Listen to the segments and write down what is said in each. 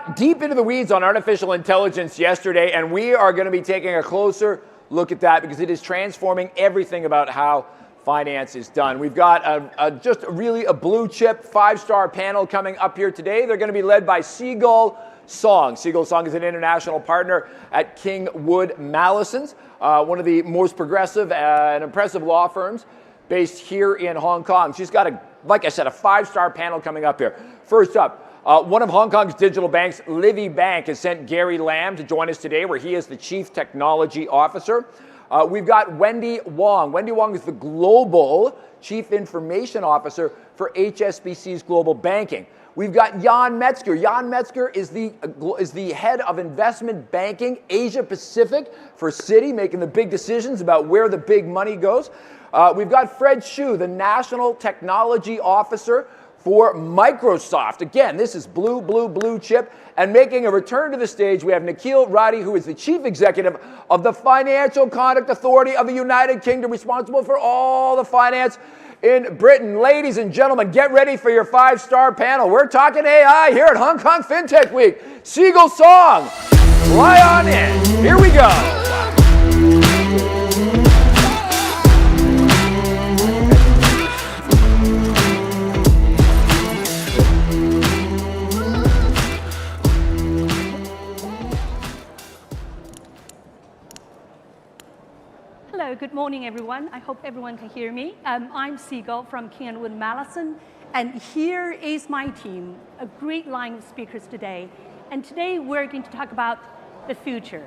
got deep into the weeds on artificial intelligence yesterday, and we are going to be taking a closer look at that because it is transforming everything about how finance is done. We've got just really a blue chip 5-star panel coming up here today. They're going to be led by Seagull Song. Seagull Song is an international partner at Kingwood Mallesons, one of the most progressive and impressive law firms based here in Hong Kong. She's got, like I said, a 5-star panel coming up here. First up, one of Hong Kong's digital banks, Livi Bank, has sent Gary Lam to join us today, where he is the Chief Technology Officer. We've got Wendy Wang. Wendy Wang is the Global Chief Information Officer for HSBC's Global Banking. We've got Jan Metzger. Jan Metzger is the head of investment banking, Asia Pacific for Citi, making the big decisions about where the big money goes. We've got Fred Sheu, the National Technology Officer for Microsoft. Again, this is blue chip. And making a return to the stage, we have Nikhil, Rathi, who is the Chief Executive of the Financial Conduct Authority of the United Kingdom, responsible for all the finance in Britain. Ladies and gentlemen, get ready for your 5-star panel. We're talking AI here at Hong Kong FinTech Week. Seagull Song, fly on in. Here we go. Hello, good morning, everyone. I hope everyone can hear me. I'm Seagull from Kingwood Mallesons, and here is my team, a great line of speakers today. And today we're going to talk about the future,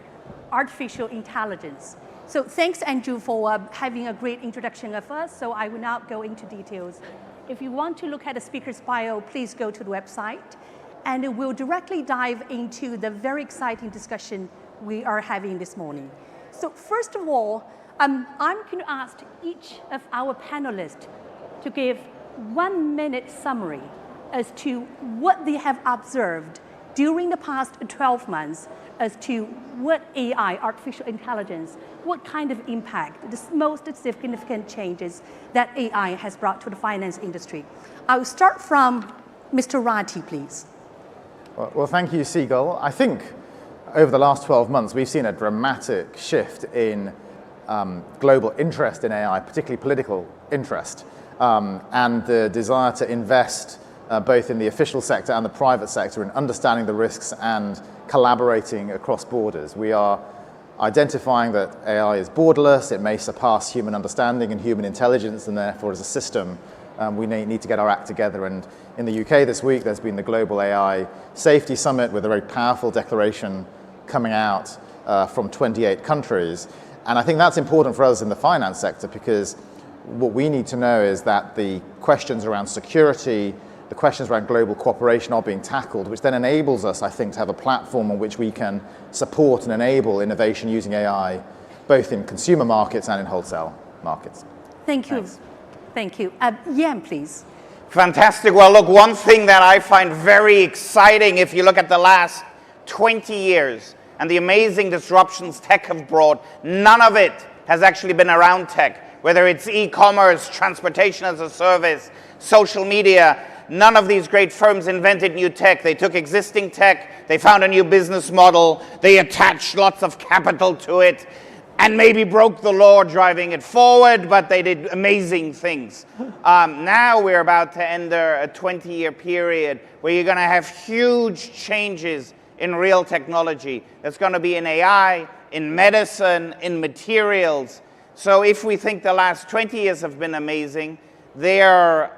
artificial intelligence. So thanks, Andrew, for having a great introduction of us. So I will not go into details. If you want to look at the speaker's bio, please go to the website, and we'll directly dive into the very exciting discussion we are having this morning. So first of all, I'm going to ask each of our panelists to give 1-minute summary as to what they have observed during the past 12 months as to what AI, artificial intelligence, what kind of impact, the most significant changes that AI has brought to the finance industry. I'll start from Mr. Rathi, please. Well, thank you, Seagull. I think over the last 12 months, we've seen a dramatic shift in global interest in AI, particularly political interest, and the desire to invest both in the official sector and the private sector in understanding the risks and collaborating across borders. We are identifying that AI is borderless, it may surpass human understanding and human intelligence, and therefore as a system, we need to get our act together. And in the UK this week, there's been the Global AI Safety Summit with a very powerful declaration coming out from 28 countries. And I think that's important for us in the finance sector, because what we need to know is that the questions around security, the questions around global cooperation are being tackled, which then enables us, I think, to have a platform on which we can support and enable innovation using AI, both in consumer markets and in wholesale markets. Thank you. Thanks. Thank you. Yan, please. Fantastic. Well, look, one thing that I find very exciting, if you look at the last 20 years, and the amazing disruptions tech have brought, none of it has actually been around tech. Whether it's e-commerce, transportation as a service, social media, none of these great firms invented new tech. They took existing tech, they found a new business model, they attached lots of capital to it, and maybe broke the law driving it forward, but they did amazing things. Now we're about to enter a 20-year period where you're going to have huge changes in real technology. It's going to be in AI, in medicine, in materials. So if we think the last 20 years have been amazing, they are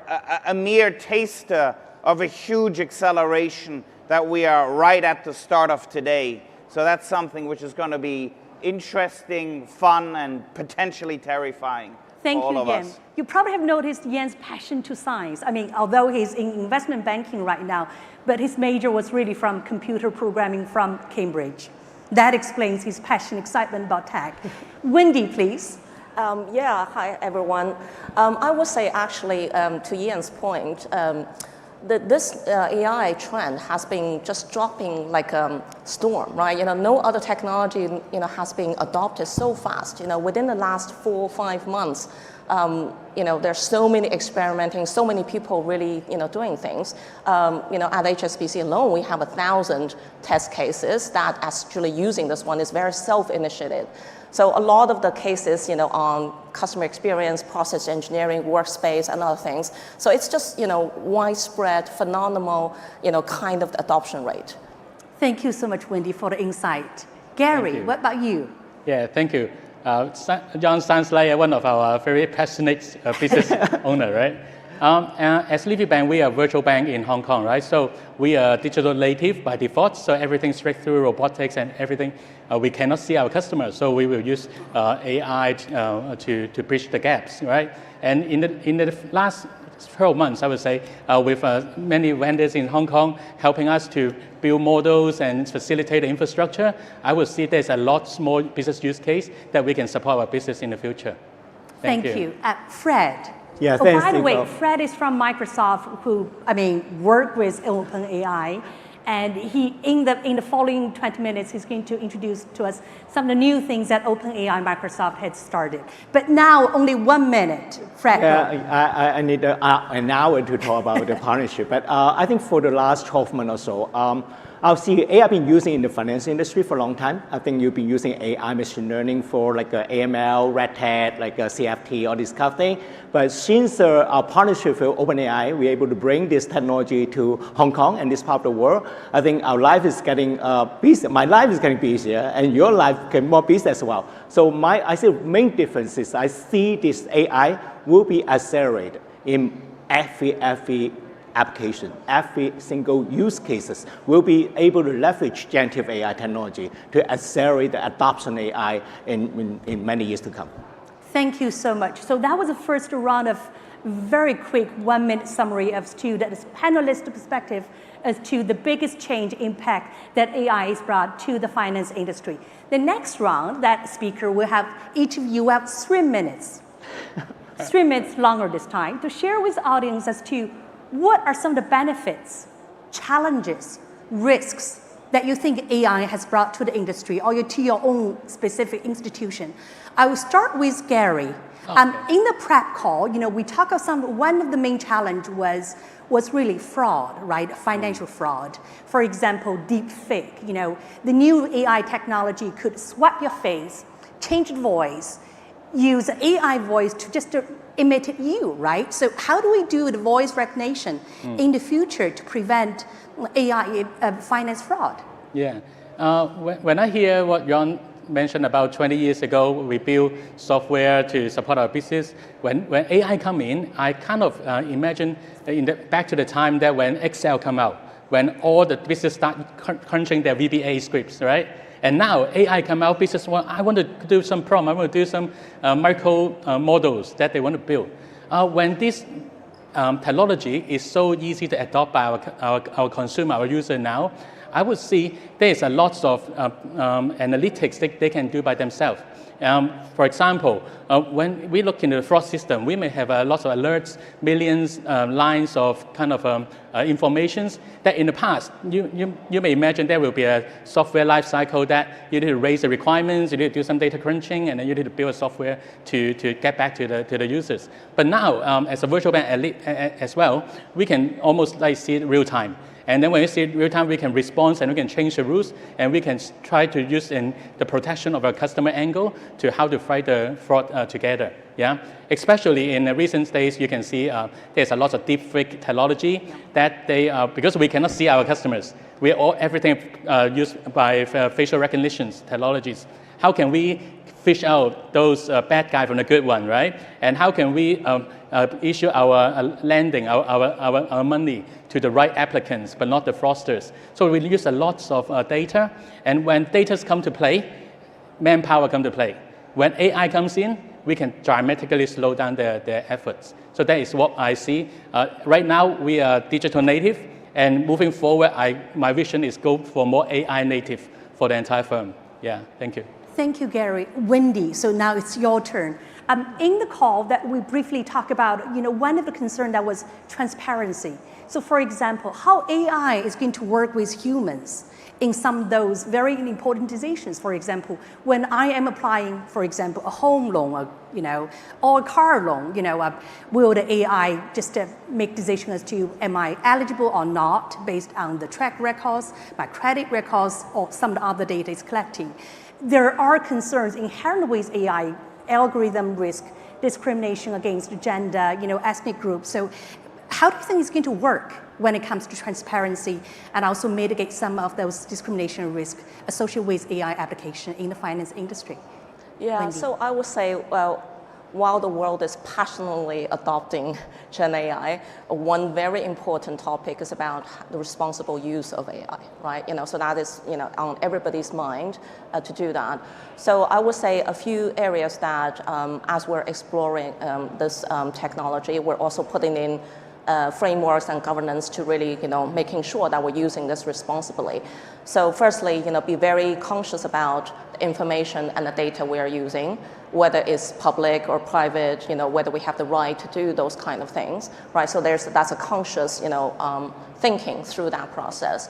a mere taster of a huge acceleration that we are right at the start of today. So that's something which is going to be interesting, fun, and potentially terrifying. Thank you, Yan. You probably have noticed Yan's passion to science. I mean, although he's in investment banking right now, but his major was really from computer programming from Cambridge. That explains his passion, excitement about tech. Wendy, please. Hi, everyone. I would say, actually, to Yan's point, this AI trend has been just dropping like a storm, right? No other technology, has been adopted so fast. Within the last 4 or 5 months, There's so many experimenting, so many people really, doing things. At HSBC alone, we have 1,000 test cases that actually using this one is very self-initiated. So a lot of the cases, on customer experience, process engineering, workspace, and other things. So it's just, widespread, phenomenal, kind of adoption rate. Thank you so much, Wendy, for the insight. Gary, what about you? Yeah, thank you. John sounds like one of our very passionate business owner, right? As Livi Bank, we are a virtual bank in Hong Kong, right? So we are digital native by default, so everything straight through robotics and everything. We cannot see our customers, so we will use AI to bridge the gaps, right? And in the last 12 months, I would say, with many vendors in Hong Kong helping us to build models and facilitate the infrastructure, I would see there's a lot more business use case that we can support our business in the future. Thank you. Fred. Yeah, oh, thanks, by the way, Nikhil. Fred is from Microsoft, who work with OpenAI, and he in the following 20 minutes he's going to introduce to us some of the new things that OpenAI Microsoft had started. But now only 1 minute, Fred. Yeah, I need an hour to talk about the partnership. But I think for the last 12 months or so, I've seen AI been using in the finance industry for a long time. I think you've been using AI machine learning for like AML, red hat, like CFT, all this kind of thing. But since our partnership with OpenAI, we're able to bring this technology to Hong Kong and this part of the world. I think our life is getting busy. My life is getting busier, and your life getting more busy as well. So I see the main difference is I see this AI will be accelerated in every application, every single use cases will be able to leverage generative AI technology to accelerate the adoption of AI in many years to come. Thank you so much. So that was the first round of very quick 1 minute summary as to the panelist perspective as to the biggest change impact that AI has brought to the finance industry. The next round, that speaker will have, each of you have 3 minutes, 3 minutes longer this time, to share with the audience as to what are some of the benefits, challenges, risks that you think AI has brought to the industry or to your own specific institution? I will start with Gary. In the prep call, we talked about one of the main challenge was really fraud, right? Financial fraud. For example, deep fake. The new AI technology could swap your face, change the voice, use AI voice to just imitate you, right? So how do we do the voice recognition in the future to prevent AI finance fraud? Yeah. When I hear what John mentioned about 20 years ago, we built software to support our business. When AI come in, I kind of imagine back to the time that when Excel come out, when all the business start crunching their VBA scripts, right? And now AI come out, business I want to do some prompt, I want to do some micro models that they want to build. When this technology is so easy to adopt by our consumer, our user now, I would see there's a lot of analytics they can do by themselves. For example, when we look into the fraud system, we may have lots of alerts, millions lines of kind of informations that in the past, you may imagine there will be a software life cycle that you need to raise the requirements, you need to do some data crunching, and then you need to build a software to get back to the users. But now, as a virtual bank as well, we can almost like see it real time. And then when we see it real time, we can respond and we can change the rules, and we can try to use in the protection of our customer angle to how to fight the fraud together. Yeah, especially in the recent days, you can see there's a lot of deepfake technology that because we cannot see our customers, everything used by facial recognition technologies. How can we fish out those bad guy from the good one, right? And how can we issue our lending, our money to the right applicants, but not the fraudsters? So we use a lot of data, and when data come to play, manpower come to play. When AI comes in, we can dramatically slow down their efforts. So that is what I see. Right now, we are digital native, and moving forward, my vision is go for more AI native for the entire firm. Yeah, thank you. Thank you, Gary. Wendy, so now it's your turn. In the call that we briefly talked about, one of the concerns that was transparency. So for example, how AI is going to work with humans in some of those very important decisions. For example, when I am applying, for example, a home loan, or a car loan, will the AI just make decisions as to am I eligible or not based on the track records, my credit records, or some of the other data it's collecting? There are concerns inherent with AI, algorithm risk, discrimination against gender, ethnic groups. So how do you think it's going to work when it comes to transparency and also mitigate some of those discrimination risks associated with AI application in the finance industry? Yeah, Wendy. So I would say, well, while the world is passionately adopting Gen AI, one very important topic is about the responsible use of AI, right? So that is, on everybody's mind to do that. So I would say a few areas that, as we're exploring this technology, we're also putting in frameworks and governance to really, making sure that we're using this responsibly. So firstly, be very conscious about the information and the data we are using, whether it's public or private, whether we have the right to do those kind of things, right? So that's a conscious, thinking through that process.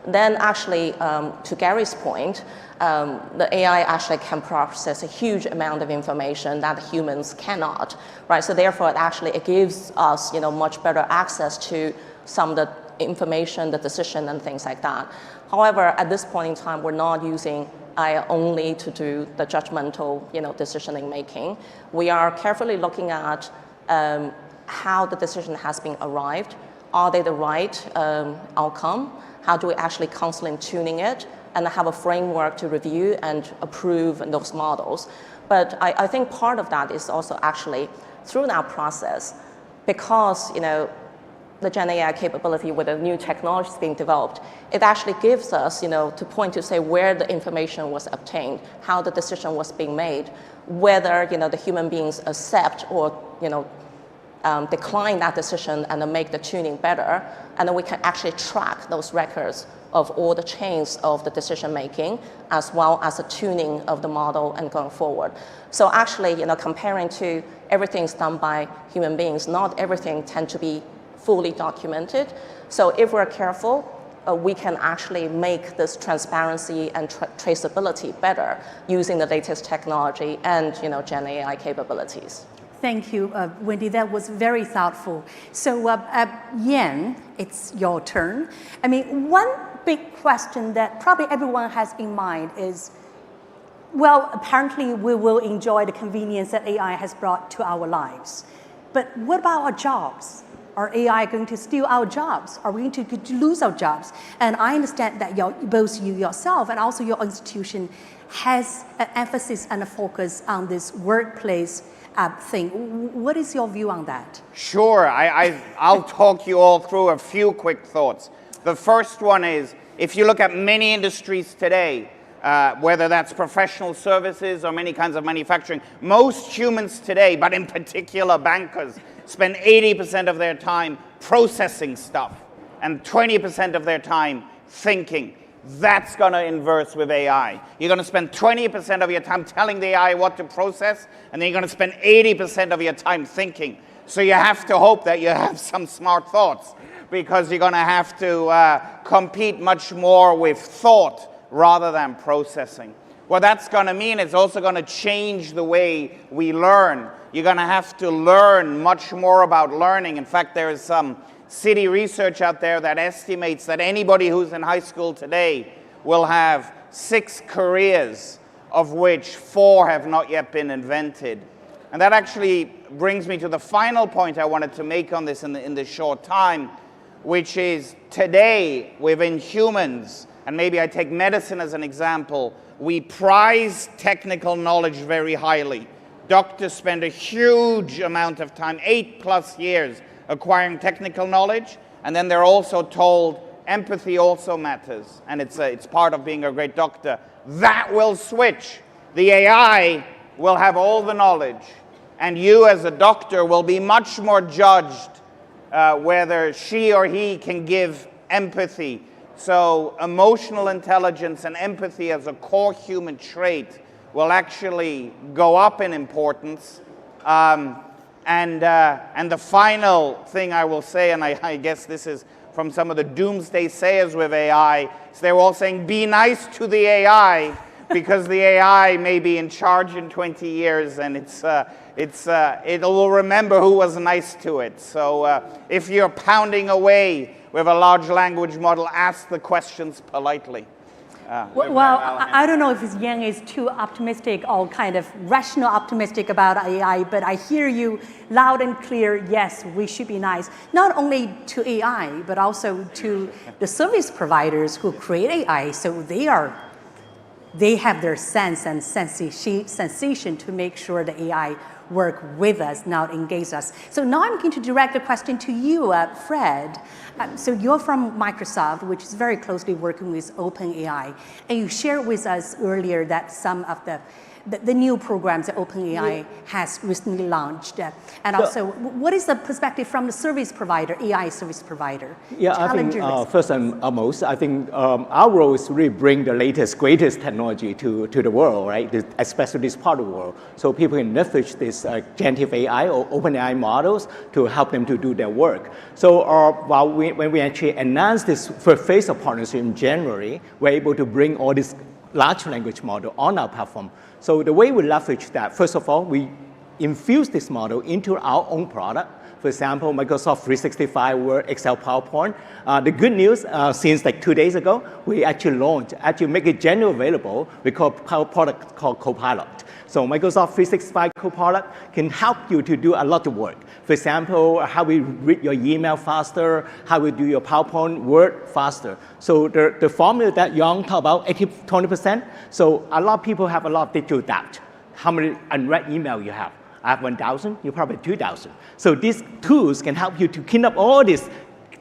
Then actually, to Gary's point, the AI actually can process a huge amount of information that humans cannot, right? So therefore, it gives us, much better access to some of the information, the decision, and things like that. However, at this point in time, we're not using AI only to do the judgmental, decisioning making. We are carefully looking at how the decision has been arrived. Are they the right outcome? How do we actually constantly tuning it and have a framework to review and approve those models? But I think part of that is also actually through that process, because the Gen AI capability with the new technologies being developed, it actually gives us to point to say where the information was obtained, how the decision was being made, whether the human beings accept or decline that decision and then make the tuning better, and then we can actually track those records of all the chains of the decision making, as well as the tuning of the model and going forward. So actually, comparing to everything's done by human beings, not everything tends to be fully documented. So if we're careful, we can actually make this transparency and traceability better using the latest technology and Gen AI capabilities. Thank you, Wendy. That was very thoughtful. So, Yan, it's your turn. I mean, one big question that probably everyone has in mind is, well, apparently we will enjoy the convenience that AI has brought to our lives. But what about our jobs? Are AI going to steal our jobs? Are we going to lose our jobs? And I understand that both you yourself and also your institution has an emphasis and a focus on this workplace thing. What is your view on that? Sure, I'll talk you all through a few quick thoughts. The first one is, if you look at many industries today, whether that's professional services or many kinds of manufacturing, most humans today, but in particular bankers, spend 80% of their time processing stuff and 20% of their time thinking. That's going to inverse with AI. You're going to spend 20% of your time telling the AI what to process, and then you're going to spend 80% of your time thinking. So you have to hope that you have some smart thoughts, because you're going to have to compete much more with thought rather than processing. What that's going to mean is also going to change the way we learn. You're going to have to learn much more about learning. In fact, there is some Citi research out there that estimates that anybody who's in high school today will have 6 careers, of which 4 have not yet been invented. And that actually brings me to the final point I wanted to make on this in this short time, which is today within humans, and maybe I take medicine as an example, we prize technical knowledge very highly. Doctors spend a huge amount of time, 8+ years, acquiring technical knowledge, and then they're also told empathy also matters, and it's part of being a great doctor. That will switch. The AI will have all the knowledge, and you as a doctor will be much more judged whether she or he can give empathy. So emotional intelligence and empathy as a core human trait will actually go up in importance. And the final thing I will say, and I guess this is from some of the doomsday sayers with AI. So they were all saying, be nice to the AI, because the AI may be in charge in 20 years, and it will remember who was nice to it. So if you're pounding away with a large language model, ask the questions politely. I don't know if Yang is too optimistic or kind of rational optimistic about AI, but I hear you loud and clear, yes, we should be nice, not only to AI, but also to the service providers who create AI, so they have their sense and sensation to make sure the AI work with us, not engage us. So now I'm going to direct the question to you, Fred. So you're from Microsoft, which is very closely working with OpenAI, and you shared with us earlier that some of the new programs that OpenAI has recently launched. And also, what is the perspective from the service provider, AI service provider? Yeah, I think first and foremost, I think our role is to really bring the latest, greatest technology to the world, right? Especially this part of the world. So people can leverage this generative AI or OpenAI models to help them to do their work. So when we actually announced this first phase of partnership in January, we're able to bring all this large language model on our platform. So the way we leverage that, first of all, we infuse this model into our own product. For example, Microsoft 365 Word, Excel, PowerPoint. The good news, since like 2 days ago, we actually make it generally available. We call our product called Copilot. So Microsoft 365 Copilot can help you to do a lot of work. For example, how we read your email faster, how we do your PowerPoint Word faster. So the formula that Yang talked about, 80-20%. So a lot of people have a lot of digital debt. How many unread email you have? I have 1,000, you probably 2,000. So these tools can help you to clean up all this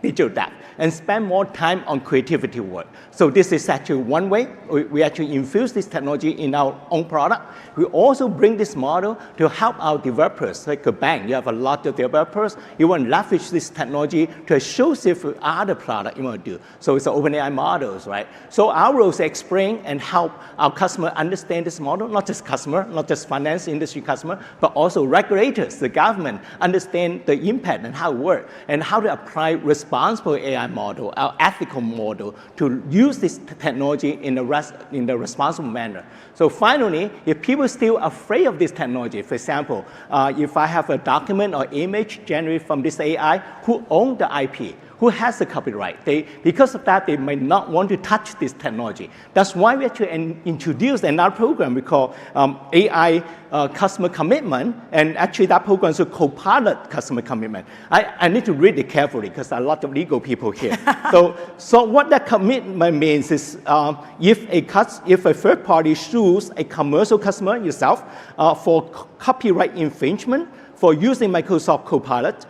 digital debt and spend more time on creativity work. So this is actually one way. We actually infuse this technology in our own product. We also bring this model to help our developers, like a bank. You have a lot of developers. You want to leverage this technology to associate with other product you want to do. So it's the OpenAI models, right? So our role is to explain and help our customer understand this model, not just customer, not just finance industry customer, but also regulators, the government, understand the impact and how it works, and how to apply responsible AI model, our ethical model, to use this technology in a responsible manner. So finally, if people are still afraid of this technology, for example, if I have a document or image generated from this AI, who owns the IP? Who has the copyright? Because of that, they might not want to touch this technology. That's why we actually introduced another program we call AI Customer Commitment, and actually that program is a Copilot Customer Commitment. I need to read it carefully because there are a lot of legal people here. So what that commitment means is if a third party sues a commercial customer, yourself, for copyright infringement for using Microsoft Copilot,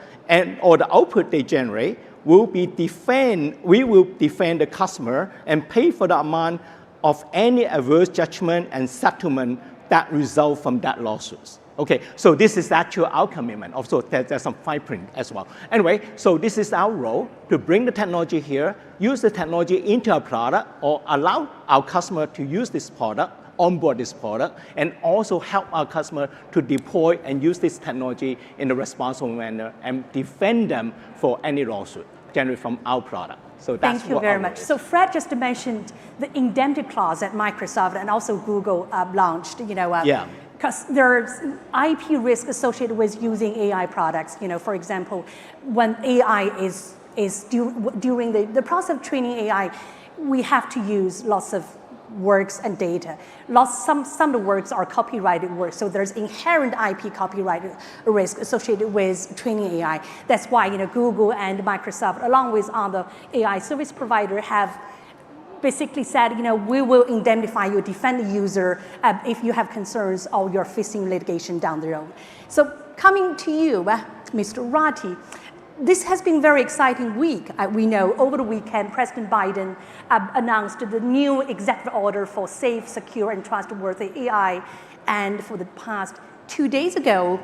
or the output they generate, we will defend the customer and pay for the amount of any adverse judgment and settlement that result from that lawsuits. Okay, so this is actually our commitment. Also, there's some fine print as well. Anyway, so this is our role to bring the technology here, use the technology into our product, or allow our customer to use this product, onboard this product, and also help our customer to deploy and use this technology in a responsible manner and defend them for any lawsuit generated from our product. So that's Thank you very much. So Fred just mentioned the indemnity clause that Microsoft and also Google launched. Because there's IP risk associated with using AI products. For example, when AI is during the process of training AI, we have to use lots of works and data. Some of the works are copyrighted works, so there's inherent IP copyright risk associated with training AI. That's why Google and Microsoft, along with other AI service providers, have basically said, we will indemnify you, defend the user if you have concerns or you're facing litigation down the road. So coming to you, Mr. Rathi, this has been a very exciting week. We know over the weekend, President Biden announced the new executive order for safe, secure, and trustworthy AI. And for the past 2 days ago,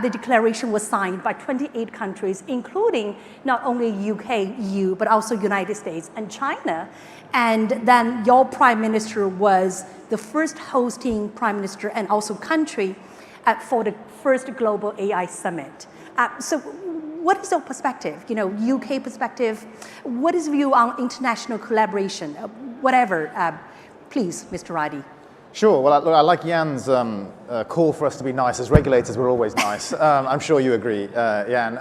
the declaration was signed by 28 countries, including not only UK, EU, but also United States and China. And then your prime minister was the first hosting prime minister and also country for the first global AI summit. So what is your perspective? UK perspective. What is your view on international collaboration? Whatever. Please, Mr. Rathi. Sure. Well, I like Jan's call for us to be nice. As regulators, we're always nice. I'm sure you agree, Jan.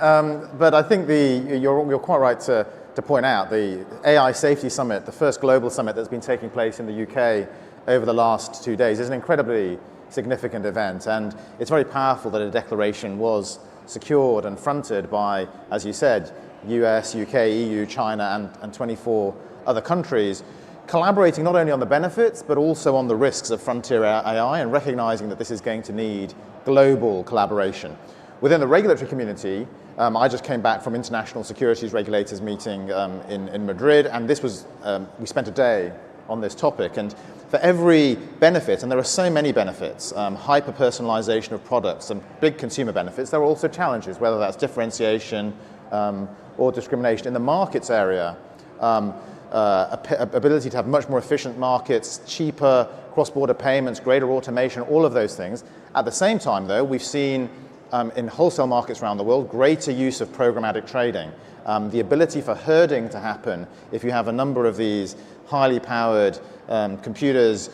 But I think you're quite right to point out the AI Safety Summit, the first global summit that's been taking place in the UK over the last 2 days, is an incredibly significant event. And it's very powerful that a declaration was secured and fronted by, as you said, US, UK, EU, China, and 24 other countries, collaborating not only on the benefits, but also on the risks of frontier AI and recognizing that this is going to need global collaboration. Within the regulatory community, I just came back from International Securities Regulators meeting in Madrid, and this was, we spent a day on this topic. And for every benefit, and there are so many benefits, hyper-personalization of products and big consumer benefits, there are also challenges, whether that's differentiation or discrimination. In the markets area, ability to have much more efficient markets, cheaper cross-border payments, greater automation, all of those things. At the same time, though, we've seen in wholesale markets around the world greater use of programmatic trading. The ability for herding to happen if you have a number of these highly powered computers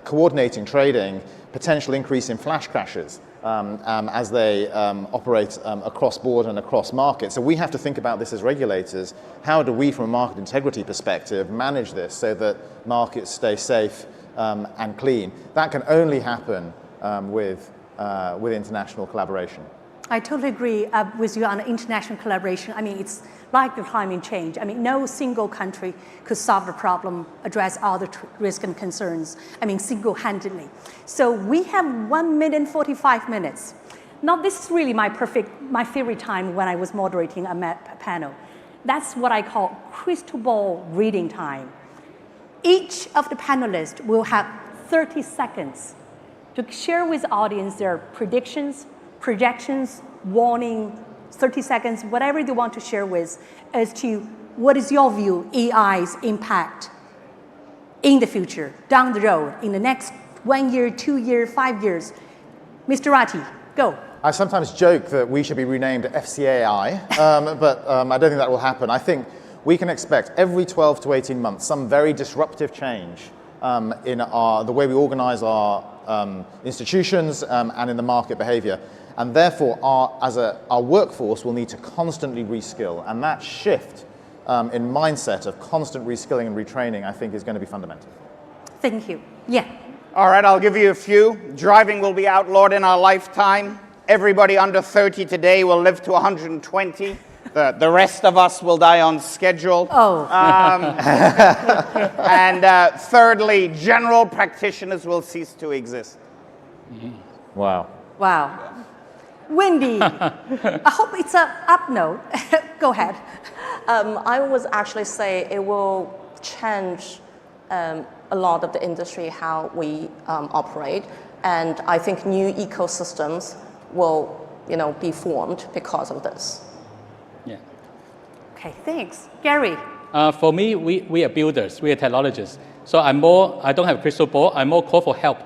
coordinating trading, potential increase in flash crashes as they operate across board and across markets. So we have to think about this as regulators. How do we, from a market integrity perspective, manage this so that markets stay safe and clean? That can only happen with international collaboration. I totally agree with you on international collaboration. I mean, it's like the climate change. I mean, no single country could solve the problem, address all the risks and concerns, single-handedly. So we have 1 minute and 45 minutes. Now, this is really my favorite time when I was moderating a panel. That's what I call crystal ball reading time. Each of the panelists will have 30 seconds to share with the audience their predictions, projections, warning, 30 seconds, whatever they want to share with, as to what is your view, AI's impact in the future, down the road, in the next 1 year, 2 years, 5 years. Mr. Rathi, go. I sometimes joke that we should be renamed FCAI, but I don't think that will happen. I think we can expect every 12 to 18 months some very disruptive change in the way we organize our institutions and in the market behavior. And therefore, our workforce will need to constantly reskill. And that shift in mindset of constant reskilling and retraining, I think, is going to be fundamental. Thank you. Yeah. All right, I'll give you a few. Driving will be outlawed in our lifetime. Everybody under 30 today will live to 120. The rest of us will die on schedule. Oh. And thirdly, general practitioners will cease to exist. Wow. Wow. Wendy, I hope it's an up note. Go ahead. I would actually say it will change a lot of the industry, how we operate. And I think new ecosystems will be formed because of this. Yeah. Okay, thanks. Gary. For me, we are builders, we are technologists. So I don't have a crystal ball, I'm more call for help.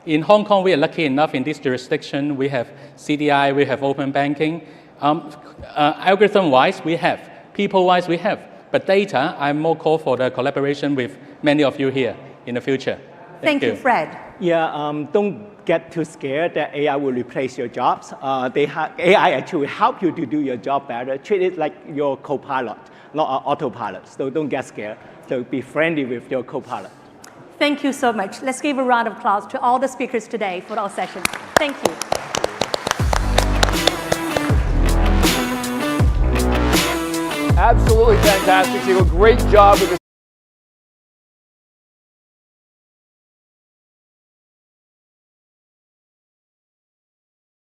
In Hong Kong, we are lucky enough in this jurisdiction, we have CDI, we have open banking. Algorithm-wise, we have. People-wise, we have. But data, I'm more call for the collaboration with many of you here in the future. Thank you, Fred. Yeah, don't get too scared that AI will replace your jobs. AI actually will help you to do your job better. Treat it like your co-pilot, not an autopilot. So don't get scared. So be friendly with your co-pilot. Thank you so much. Let's give a round of applause to all the speakers today for our session. Thank you. Absolutely fantastic, Seagull. Great job with the